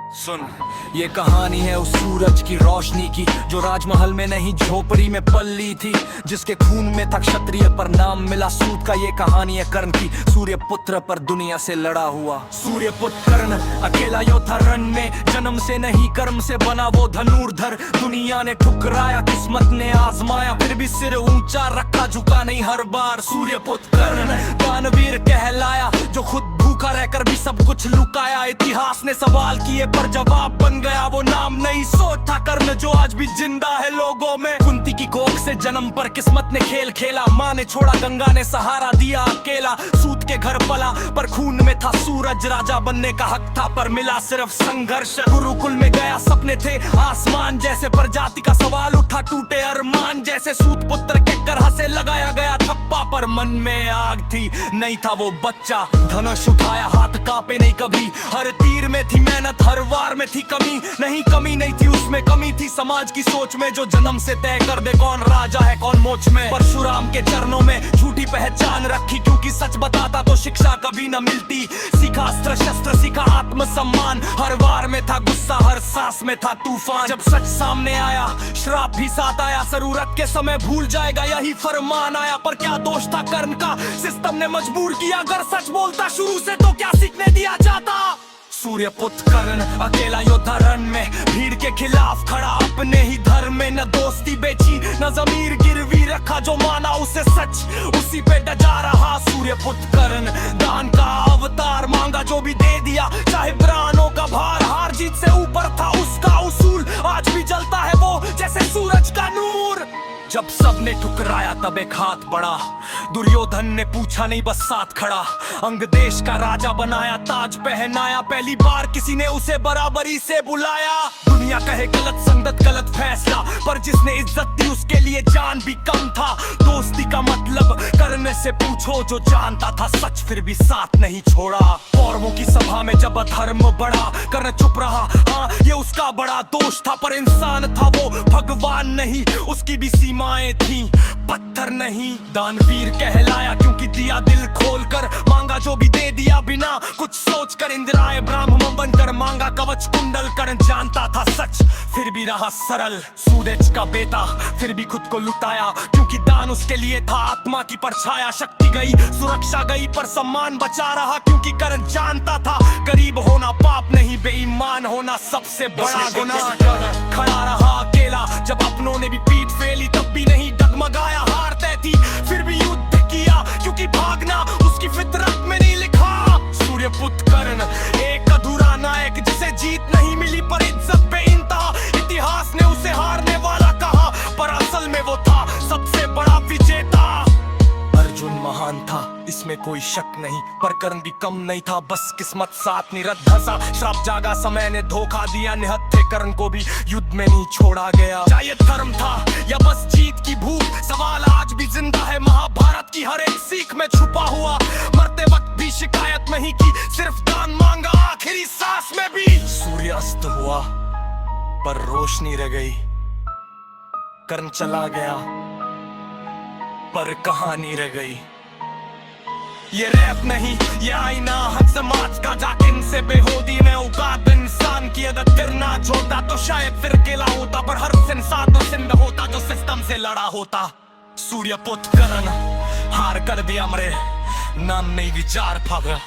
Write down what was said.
सुन, ये कहानी है उस सूरज की रोशनी की जो राजमहल में नहीं झोपड़ी में पली थी, जिसके खून में था क्षत्रिय पर नाम मिला सूत का। ये कहानी है कर्ण की, सूर्य पुत्र पर दुनिया से लड़ा हुआ। सूर्य पुत्र कर्ण अकेला योद्धा रण में, जन्म से नहीं कर्म से बना वो धनुर्धर। दुनिया ने ठुकराया, किस्मत ने आजमाया, फिर भी सिर ऊंचा रखा, झुका नहीं हर बार। सूर्य पुत्र कर्ण दानवीर कहलाया, जो खुद भूखा रहकर भी सब कुछ लुकाया। इतिहास ने सवाल किए पर जवाब बन गया वो नाम। नहीं सोच था कर्ण जो आज भी जिंदा है लोगों में। कुंती की कोख से जन्म पर किस्मत ने खेल खेला, माँ ने छोड़ा गंगा ने सहारा दिया अकेला। सूत के घर पला पर खून में था सूरज, राजा बनने का हक था पर मिला सिर्फ संघर्ष। गुरुकुल में गया सपने थे आसमान जैसे, पर जाति का सवाल उठा टूटे अरमान जैसे। सूत पुत्र के करह से लगाया गया थप्पा पर मन में आग थी, नहीं था वो बच्चा। धनुष उठाया हाथ कांपे नहीं कभी, हर तीर में थी मेहनत हर वार में थी कमी। नहीं कमी नहीं थी उसमें, कमी थी समाज की सोच में, जो जन्म से तय कर दे कौन राजा है कौन मोच में। परशुराम के चरणों में झूठी पहचान रखी, क्योंकि सच बताता तो शिक्षा कभी न मिलती। सीखा अस्त्र शस्त्र, सीखा आत्मसम्मान, हर वार में था गुस्सा, हर सांस में था तूफान। जब सच सामने आया श्राप भी साथ आया, जरूरत के समय भूल जाएगा यही फरमान आया। पर क्या दोष था कर्ण का, सिस्टम ने मजबूर किया। अगर सच बोलता शुरू से तो क्या सीखने दिया जाता। सूर्य पुत्र कर्ण अकेला योद्धा रण में, भीड़ के खिलाफ खड़ा अपने ही धर्म में। न दोस्ती बेची न जमीर गिरवी रखा, जो माना उसे सच उसी पे डटा रहा। सूर्य पुत्र कर्ण दान का अवतार, मांगा जो भी दे दिया, चाहे प्राणों का भार। हार जीत से ऊपर था उसका उसूल, आज भी जलता है वो जैसे सूरज का नूर। जब सबने ठुकराया तब एक हाथ बढ़ा, दुर्योधन ने पूछा नहीं बस साथ खड़ा। अंग देश का राजा बनाया, ताज पहनाया, पहली बार किसी ने उसे बराबरी से बुलाया। दुनिया कहे गलत संगत गलत फैसला, पर जिसने इज्जत दी उसके लिए जान भी कम था। दोस्ती का मतलब करने से पूछो, जो जानता था सच फिर भी साथ नहीं छोड़ा। कौरवों की सभा में जब अधर्म बढ़ा, कर्ण चुप रहा, हाँ ये उसका बड़ा दोष था। पर इंसान था वो भगवान नहीं, उसकी भी सीमाएं थी पत्थर नहीं। दानवीर कहलाया क्योंकि दिया दिल खोलकर, मांगा जो भी दे दिया बिना कुछ सोचकर। इंद्राय ब्राह्मण बनकर मांगा कवच कुंडल, कर्ण जानता था सच फिर भी रहा सरल। सूरज का बेटा फिर भी खुद को लुटाया, क्योंकि दान उसके लिए था आत्मा की परछाया। शक्ति गई सुरक्षा गई पर सम्मान बचा रहा, क्योंकि कर्ण जानता था गरीब होना पाप नहीं, बेईमान होना सबसे बड़ा गुनाह। खड़ा रहा अकेला जब अपनों ने भी पीठ फेली, तब भी नहीं डगमगाया। हार तय थी फिर भी युद्ध किया, क्योंकि भागना उसकी फितरत में नहीं लिखा। सूर्य पुत्र कर्ण एक अधूरा नायक, जिसे जीत नहीं मिली पर इज्जत बेइंतहा। इतिहास ने उसे हारने वाला कहा, पर असल में वो था सबसे बड़ा विजेता। अर्जुन महान था इसमें कोई शक नहीं, पर कर्ण भी कम नहीं था, बस किस्मत साथ नहीं। रथ धंसा श्राप जागा, समय ने धोखा दिया, निहत्थे कर्ण को भी युद्ध में नहीं छोड़ा गया। चाहे धर्म था या बस जीत की भूख, सवाल आज भी जिंदा है महाभारत की हर एक सीख में छुपा हुआ। मरते वक्त भी शिकायत नहीं की, सिर्फ दान मांगा आखिरी सांस में भी। सूर्य अस्त हुआ पर रोशनी रह गई, कर्ण चला गया पर कहानी रह गई। ये रैप नहीं ये आईना हक समाज का, जाके इनसे बेहोदी में औकात इंसान की। अगर गिरना छोड़ता तो शायद फिर अकेला होता, पर हर इंसान तो सिंध होता जो सिस्टम से लड़ा होता। सूर्य पुत्र कर्ण हार कर दिया मरे, नाम नहीं विचार भागा।